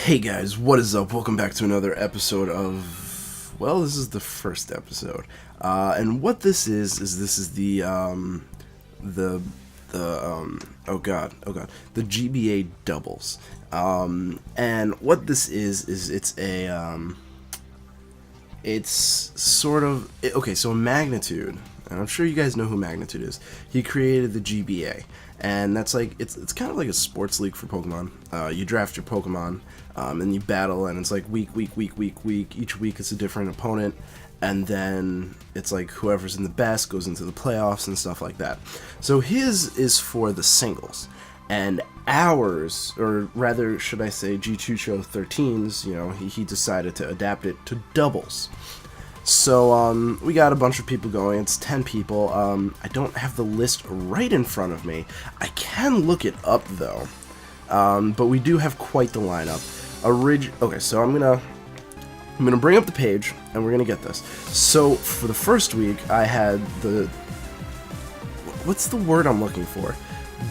Hey guys, what is up? Welcome back to another episode of, well, this is the first episode, and what this is this is the GBA Doubles, and what this is it's sort of, okay, so Magnitude, and I'm sure you guys know who Magnitude is. He created the GBA, and that's like, it's kind of like a sports league for Pokemon. You draft your Pokemon, and you battle, and it's like week. Each week it's a different opponent, and then it's like whoever's in the best goes into the playoffs and stuff like that. So his is for the singles, and ours, or rather should I say G2Cho13's, you know, he decided to adapt it to doubles. So we got a bunch of people going. It's 10 people. I don't have the list right in front of me. I can look it up though, but we do have quite the lineup. Okay, so I'm gonna bring up the page and we're gonna get this. So for the first week, I had what's the word I'm looking for?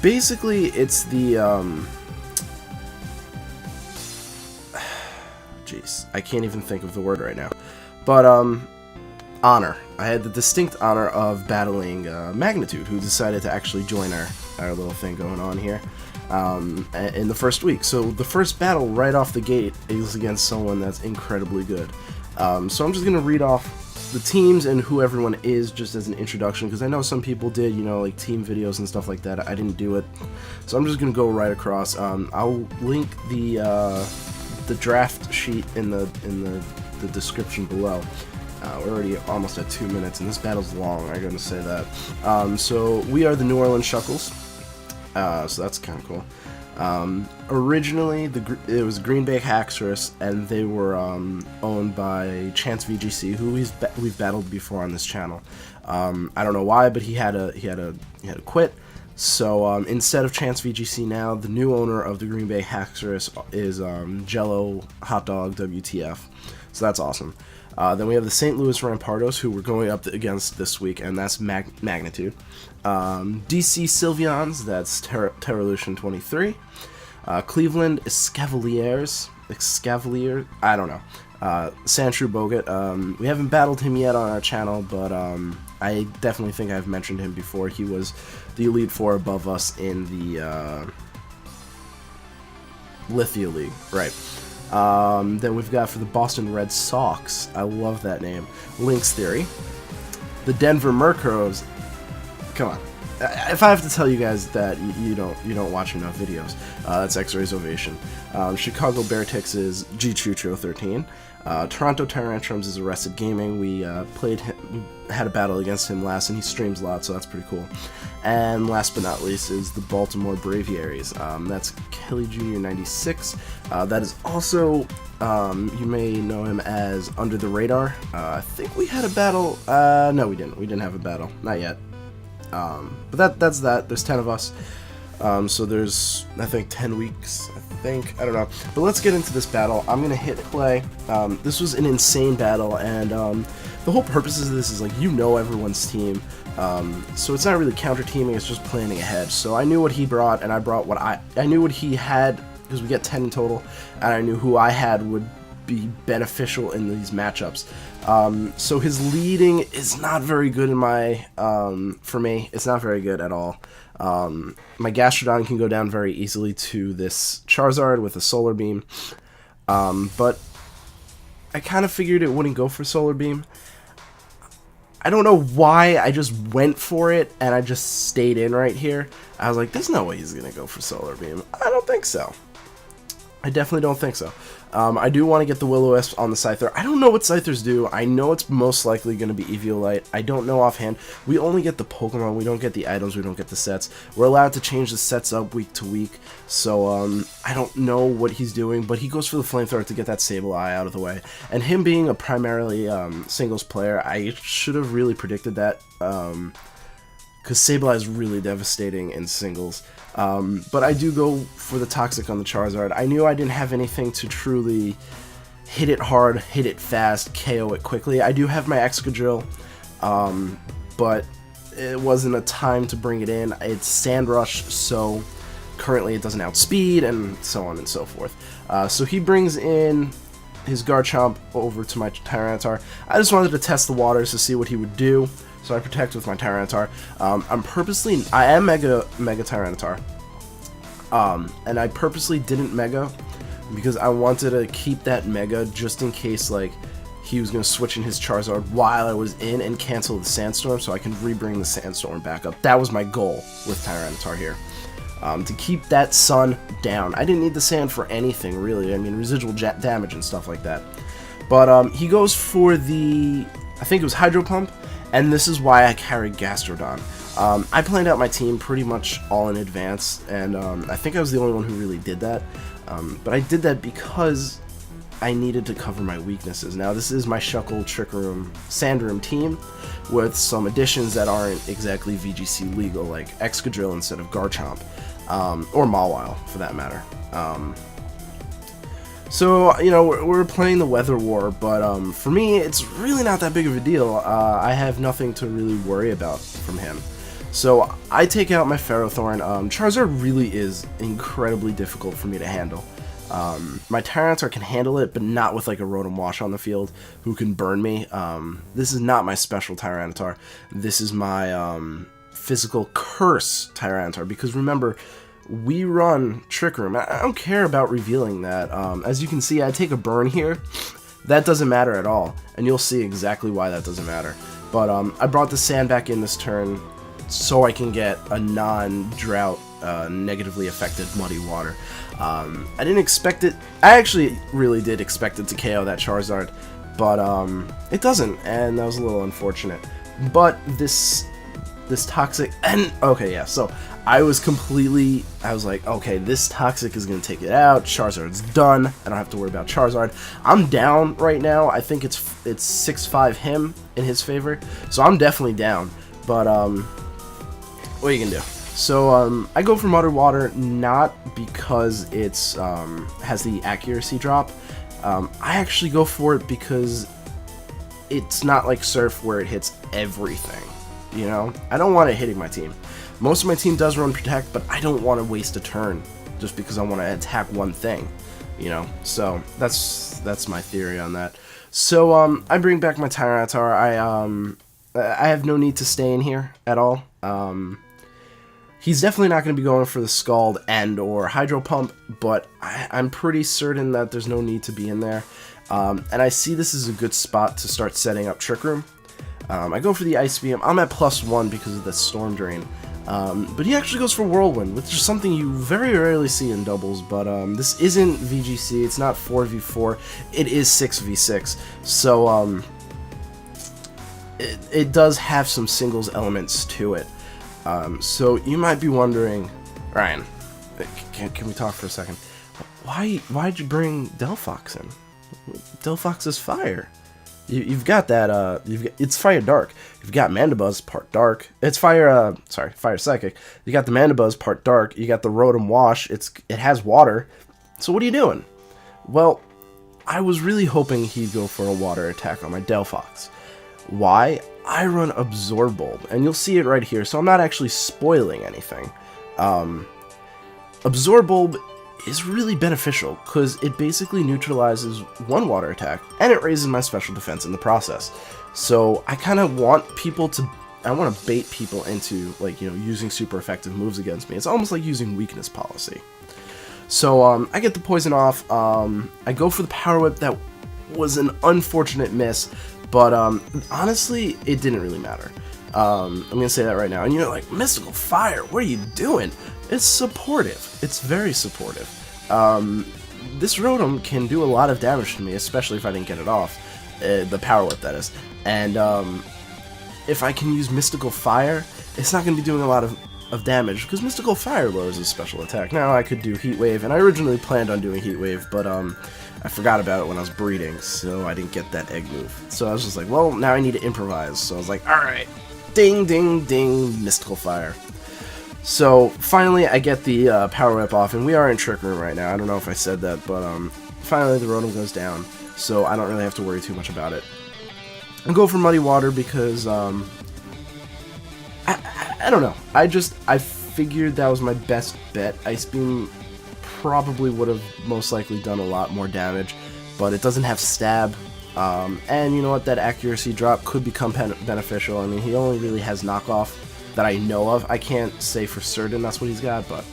Basically, it's the jeez, I can't even think of the word right now. But honor. I had the distinct honor of battling Magnitude, who decided to actually join our little thing going on here in the first week. So the first battle right off the gate is against someone that's incredibly good. So I'm just gonna read off the teams and who everyone is just as an introduction, because I know some people did, you know, like team videos and stuff like that. I didn't do it, so I'm just gonna go right across. I'll link the draft sheet in the description below. We're already almost at 2 minutes, and this battle's long, I'm gonna say that. So we are the New Orleans Shuckles, so that's kind of cool. Originally, it was Green Bay Haxorus, and they were owned by Chance VGC, who we've battled before on this channel. I don't know why, but he had to quit. So instead of Chance VGC now, the new owner of the Green Bay Haxorus is Jello Hot Dog WTF. So that's awesome. Then we have the St. Louis Rampardos, who we're going up against this week, and that's Magnitude. DC Sylveons, that's Terralution 23. Cleveland Escavaliers, I don't know. Sandshrew Bogut, we haven't battled him yet on our channel, but I definitely think I've mentioned him before. He was the Elite Four above us in the Lithia League, right. Then we've got for the Boston Red Sox, I love that name, Lynx Theory. The Denver Mercuros, come on, if I have to tell you guys that you don't watch enough videos, that's X-Rays Ovation. Chicago Bearticks is G2Cho13. Toronto Tarantrums is Arrested Gaming. We had a battle against him last, and he streams a lot, so that's pretty cool. And last but not least is the Baltimore Braviaries. That's Kelly Jr. 96. That is also, you may know him as Under the Radar. I think we had a battle. No, we didn't. We didn't have a battle. Not yet. But that's that. There's 10 of us. So there's, I think, 10 weeks, I don't know. But let's get into this battle. I'm going to hit play. This was an insane battle, and the whole purpose of this is, like, you know everyone's team. So it's not really counter-teaming, it's just planning ahead. So I knew what he brought, and I brought what I knew what he had, because we get 10 in total, and I knew who I had would be beneficial in these matchups. So his leading is not very good in my, for me, it's not very good at all. My Gastrodon can go down very easily to this Charizard with a Solar Beam, but I kind of figured it wouldn't go for Solar Beam. I don't know why, I just went for it, and I just stayed in right here. I was like, there's no way he's gonna go for Solar Beam. I don't think so. I definitely don't think so. I do want to get the Will-O-Wisp on the Scyther. I don't know what Scythers do. I know it's most likely going to be Eviolite. I don't know offhand. We only get the Pokemon. We don't get the items. We don't get the sets. We're allowed to change the sets up week to week. So I don't know what he's doing, but he goes for the Flamethrower to get that Sableye out of the way. And him being a primarily singles player, I should have really predicted that. Because Sableye is really devastating in singles. But I do go for the Toxic on the Charizard. I knew I didn't have anything to truly hit it hard, hit it fast, KO it quickly. I do have my Excadrill, but it wasn't a time to bring it in. It's Sand Rush, so currently it doesn't outspeed, and so on and so forth. So he brings in his Garchomp over to my Tyranitar. I just wanted to test the waters to see what he would do, so I protect with my Tyranitar. I am Mega Tyranitar, and I purposely didn't Mega because I wanted to keep that Mega just in case, like, he was going to switch in his Charizard while I was in and cancel the Sandstorm, so I can rebring the Sandstorm back up. That was my goal with Tyranitar here, to keep that Sun down. I didn't need the Sand for anything, really. I mean, residual damage and stuff like that. But he goes for the, I think it was Hydro Pump, and this is why I carried Gastrodon. I planned out my team pretty much all in advance, and I think I was the only one who really did that. But I did that because I needed to cover my weaknesses. Now, this is my Shuckle, Trick Room, Sand Room team with some additions that aren't exactly VGC legal, like Excadrill instead of Garchomp, or Mawile, for that matter. So, you know, we're playing the Weather War, but for me, it's really not that big of a deal. I have nothing to really worry about from him. So, I take out my Ferrothorn. Charizard really is incredibly difficult for me to handle. My Tyranitar can handle it, but not with like a Rotom Wash on the field who can burn me. This is not my special Tyranitar. This is my physical curse Tyranitar, because remember, we run Trick Room. I don't care about revealing that. As you can see, I take a burn here. That doesn't matter at all, and you'll see exactly why that doesn't matter. But I brought the Sand back in this turn so I can get a non-drought, negatively affected Muddy Water. I didn't expect it. I actually really did expect it to KO that Charizard, but it doesn't, and that was a little unfortunate. But this Toxic, and okay, yeah, so I was like, okay, this Toxic is gonna take it out. Charizard's done. I don't have to worry about Charizard. I'm down right now. I think it's 6-5 him in his favor, so I'm definitely down. But what are you gonna do? So I go for Muddy Water, not because it's has the accuracy drop. I actually go for it because it's not like Surf where it hits everything. You know, I don't want it hitting my team. Most of my team does run Protect, but I don't want to waste a turn just because I want to attack one thing. You know, so that's my theory on that. So I bring back my Tyranitar. I have no need to stay in here at all. He's definitely not going to be going for the Scald and or Hydro Pump, but I'm pretty certain that there's no need to be in there. And I see this is a good spot to start setting up Trick Room. I go for the Ice Beam. I'm at +1 because of the Storm Drain. But he actually goes for Whirlwind, which is something you very rarely see in doubles, but this isn't VGC. It's not 4v4. It is 6v6. So it does have some singles elements to it. So you might be wondering, Ryan, can we talk for a second? Why'd you bring Delphox in? Delphox is fire. You've got that. It's Fire Dark. You've got Mandibuzz part Dark. It's Fire. Fire Psychic. You got the Mandibuzz part Dark. You got the Rotom Wash. It has Water. So what are you doing? Well, I was really hoping he'd go for a Water attack on my Delphox. Why? I run Absorb Bulb, and you'll see it right here, so I'm not actually spoiling anything. Absorb Bulb is really beneficial, because it basically neutralizes one water attack, and it raises my special defense in the process. So I kind of want people to, I want to bait people into, like, you know, using super effective moves against me. It's almost like using weakness policy. So I get the poison off, I go for the Power Whip. That was an unfortunate miss, but honestly, it didn't really matter. I'm going to say that right now. And you're like, Mystical Fire, what are you doing? It's supportive. It's very supportive. This Rotom can do a lot of damage to me, especially if I didn't get it off. The Power Whip, that is. And if I can use Mystical Fire, it's not going to be doing a lot of damage, because Mystical Fire lowers his special attack. Now I could do Heat Wave, and I originally planned on doing Heat Wave, but I forgot about it when I was breeding, so I didn't get that egg move. So I was just like, well, now I need to improvise. So I was like, alright, ding, ding, ding, Mystical Fire. So finally I get the Power Whip off, and we are in Trick Room right now. I don't know if I said that, but finally the Rotom goes down, so I don't really have to worry too much about it. I go for Muddy Water because, I don't know. I figured that was my best bet. Ice Beam probably would have most likely done a lot more damage, but it doesn't have stab. And you know what, that accuracy drop could become beneficial. I mean, he only really has knockoff that I know of. I can't say for certain that's what he's got, but...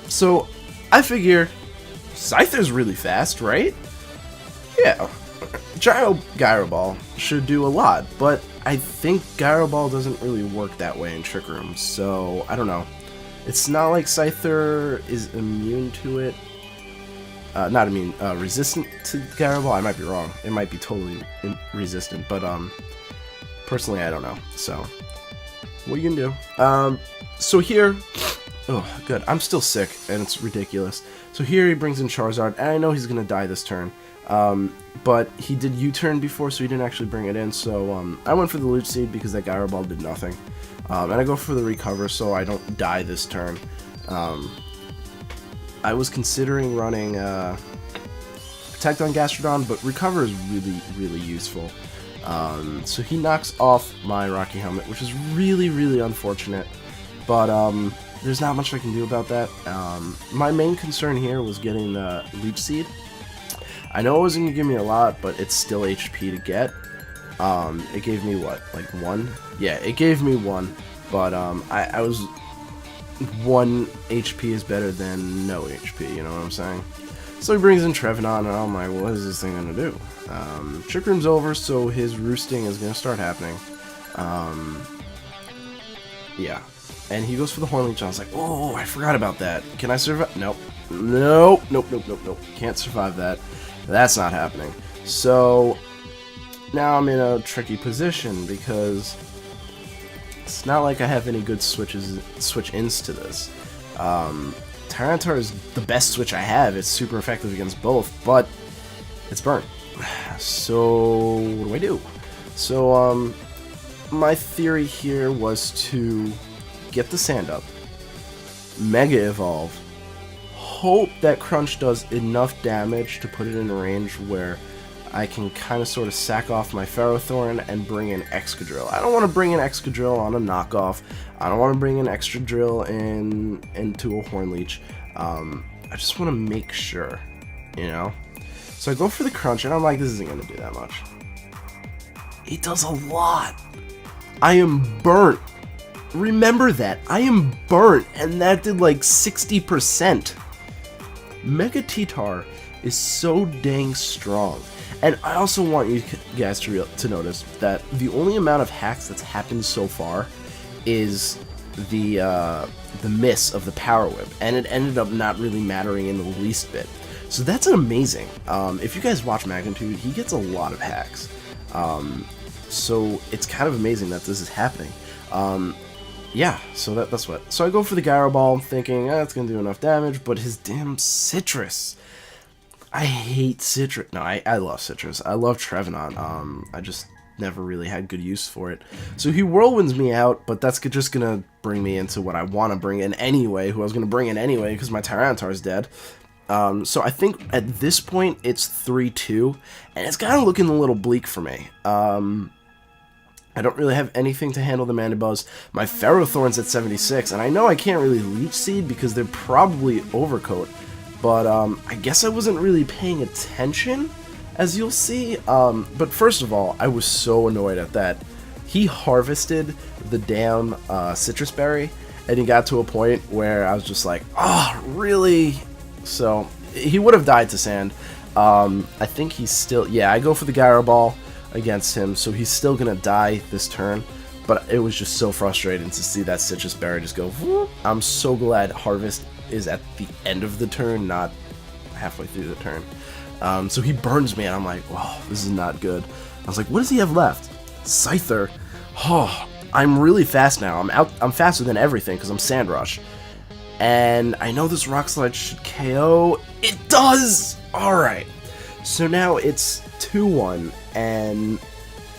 So, I figure Scyther's really fast, right? Yeah, Gyro Ball should do a lot, but I think Gyro Ball doesn't really work that way in Trick Room, so I don't know. It's not like Scyther is immune to it. Not immune, resistant to Gyro Ball. I might be wrong. It might be totally resistant, but personally I don't know. So, what are you gonna do? So here, oh good, I'm still sick and it's ridiculous. So here he brings in Charizard, and I know he's gonna die this turn. But he did U-turn before, so he didn't actually bring it in. So I went for the Leech Seed because that Gyro Ball did nothing. And I go for the Recover so I don't die this turn. I was considering running Protect on Gastrodon, but Recover is really, really useful. So he knocks off my Rocky Helmet, which is really, really unfortunate. But there's not much I can do about that. My main concern here was getting the Leech Seed. I know it wasn't going to give me a lot, but it's still HP to get. It gave me what, like 1? Yeah, it gave me 1, but I was 1 HP is better than no HP, you know what I'm saying? So he brings in Trevenant, and I'm like, well, what is this thing going to do? Trick Room's over, so his roosting is going to start happening. Yeah, and he goes for the Horn Leech, and I was like, oh, I forgot about that. Can I survive? Nope. Nope, nope, nope, nope, nope. Can't survive that. That's not happening. So now I'm in a tricky position because it's not like I have any good switch-ins to this. Tyranitar is the best switch I have. It's super effective against both, but it's burnt. So what do I do? So my theory here was to get the Sand Up, Mega Evolve, hope that Crunch does enough damage to put it in a range where I can kind of sort of sack off my Ferrothorn and bring in Excadrill. I don't want to bring in Excadrill on a knockoff. I don't want to bring in Excadrill into a Horn Leech. I just want to make sure, you know? So I go for the Crunch, and I'm like, this isn't going to do that much. It does a lot. I am burnt. Remember that. I am burnt, and that did like 60%. Mega T-Tar is so dang strong. And I also want you guys to notice that the only amount of hacks that's happened so far is the miss of the Power Whip, and it ended up not really mattering in the least bit. So that's amazing. If you guys watch Magnitude, he gets a lot of hacks. So it's kind of amazing that this is happening. Yeah, so that's what. So I go for the Gyro Ball, thinking it's gonna do enough damage, but his damn Citrus. I hate Citrus. No, I love Citrus. I love Trevenant. I just never really had good use for it. So he Whirlwinds me out, but that's just gonna bring me into what I want to bring in anyway, who I was gonna bring in anyway, because my Tyranitar's dead. So I think at this point it's 3-2, and it's kind of looking a little bleak for me. I don't really have anything to handle the Mandibuzz. My Ferrothorn's at 76, and I know I can't really Leech Seed because they're probably Overcoat, but I guess I wasn't really paying attention, as you'll see. But first of all, I was so annoyed at that. He harvested the damn Citrus Berry, and he got to a point where I was just like, oh, really? So he would have died to Sand. I think he's still, yeah, I go for the Gyro Ball against him, so he's still gonna die this turn, but it was just so frustrating to see that Citrus Berry just go whoop. I'm so glad Harvest is at the end of the turn, not halfway through the turn. So he burns me, and I'm like, whoa, this is not good. I was like, what does he have left? Scyther. Oh, I'm really fast now. I'm faster than everything because I'm Sand Rush. And I know this Rock Slide should KO. It does! Alright. So now it's 2-1, and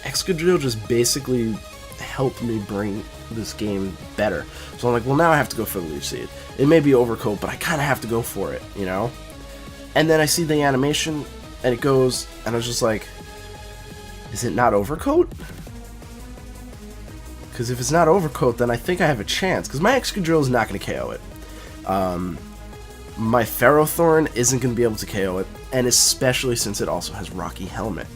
Excadrill just basically helped me bring this game better. So I'm like, well, now I have to go for the Leech Seed. It may be Overcoat, but I kind of have to go for it, you know? And then I see the animation, and it goes, and I was just like, is it not Overcoat? Because if it's not overcoat, then I think I have a chance. Because my Excadrill is not going to KO it. My Ferrothorn isn't going to be able to KO it. And especially since it also has Rocky Helmet.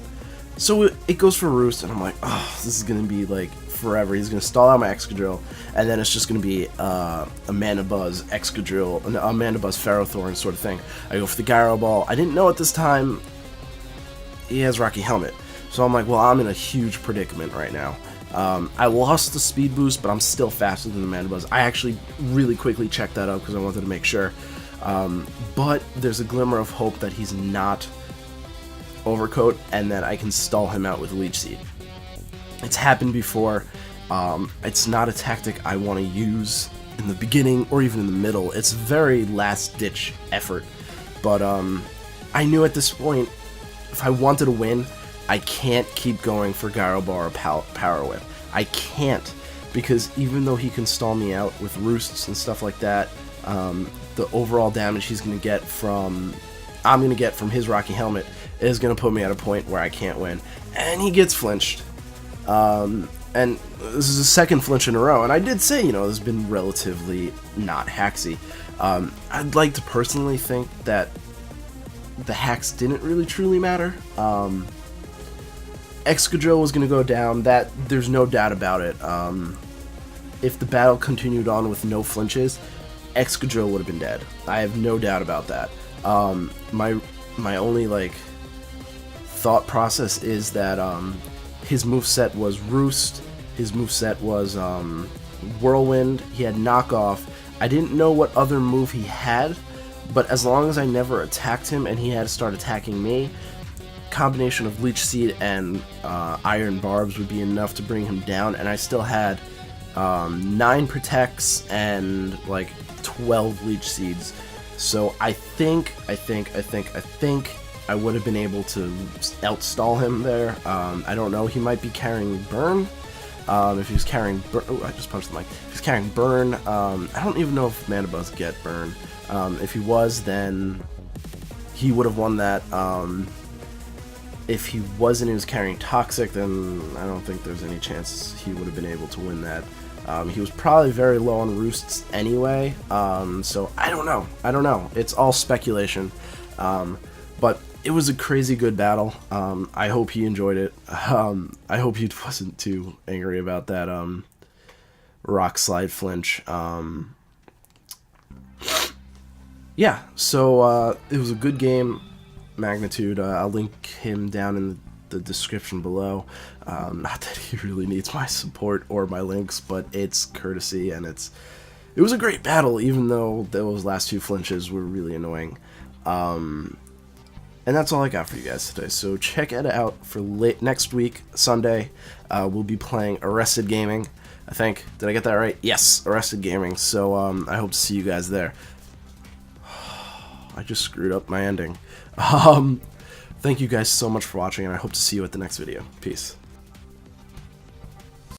So it goes for Roost, and I'm like, oh, this is going to be like forever. He's going to stall out my Excadrill, and then it's just going to be Amanda Buzz Excadrill, Amanda Buzz Ferrothorn sort of thing. I go for the Gyro Ball. I didn't know at this time he has Rocky Helmet. So I'm like, well, I'm in a huge predicament right now. I lost the speed boost, but I'm still faster than the Amanda Buzz. I actually really quickly checked that out because I wanted to make sure. But there's a glimmer of hope that he's not overcoat and that I can stall him out with Leech Seed. It's happened before. It's not a tactic I want to use in the beginning or even in the middle. It's very last-ditch effort. But I knew at this point, if I wanted to win, I can't keep going for Gyro Ball or Power Whip. I can't, because even though he can stall me out with Roosts and stuff like that, the overall damage I'm going to get from his Rocky Helmet is going to put me at a point where I can't win. And he gets flinched. And this is the second flinch in a row. And I did say, this has been relatively not hacksy. I'd like to personally think that the hacks didn't really truly matter. Excadrill was going to go down. There's no doubt about it. If the battle continued on with no flinches, Excadrill would have been dead. I have no doubt about that. My only thought process is that his moveset was Roost, his moveset was Whirlwind, he had Knockoff. I didn't know what other move he had, but as long as I never attacked him and he had to start attacking me, combination of Leech Seed and Iron Barbs would be enough to bring him down, and I still had 9 Protects and 12 Leech Seeds. So I think I would have been able to outstall him there. I don't know, he might be carrying Burn. If he was carrying Burn, oh, I just punched the mic. If he's carrying Burn, I don't even know if Mana Buzz get Burn. If he was, then he would have won that. If he wasn't, he was carrying Toxic, then I don't think there's any chance he would have been able to win that. He was probably very low on Roosts anyway, so I don't know. It's all speculation. But it was a crazy good battle. I hope he enjoyed it. I hope he wasn't too angry about that Rock Slide flinch. Yeah, so it was a good game. Magnitude, I'll link him down in the description below. Not that he really needs my support or my links, but it's courtesy, and it was a great battle, even though those last 2 flinches were really annoying. And that's all I got for you guys today, so check it out for next week, Sunday. We'll be playing Arrested Gaming, I think. Did I get that right? Yes, Arrested Gaming, so I hope to see you guys there. I just screwed up my ending. Thank you guys so much for watching, and I hope to see you at the next video. Peace.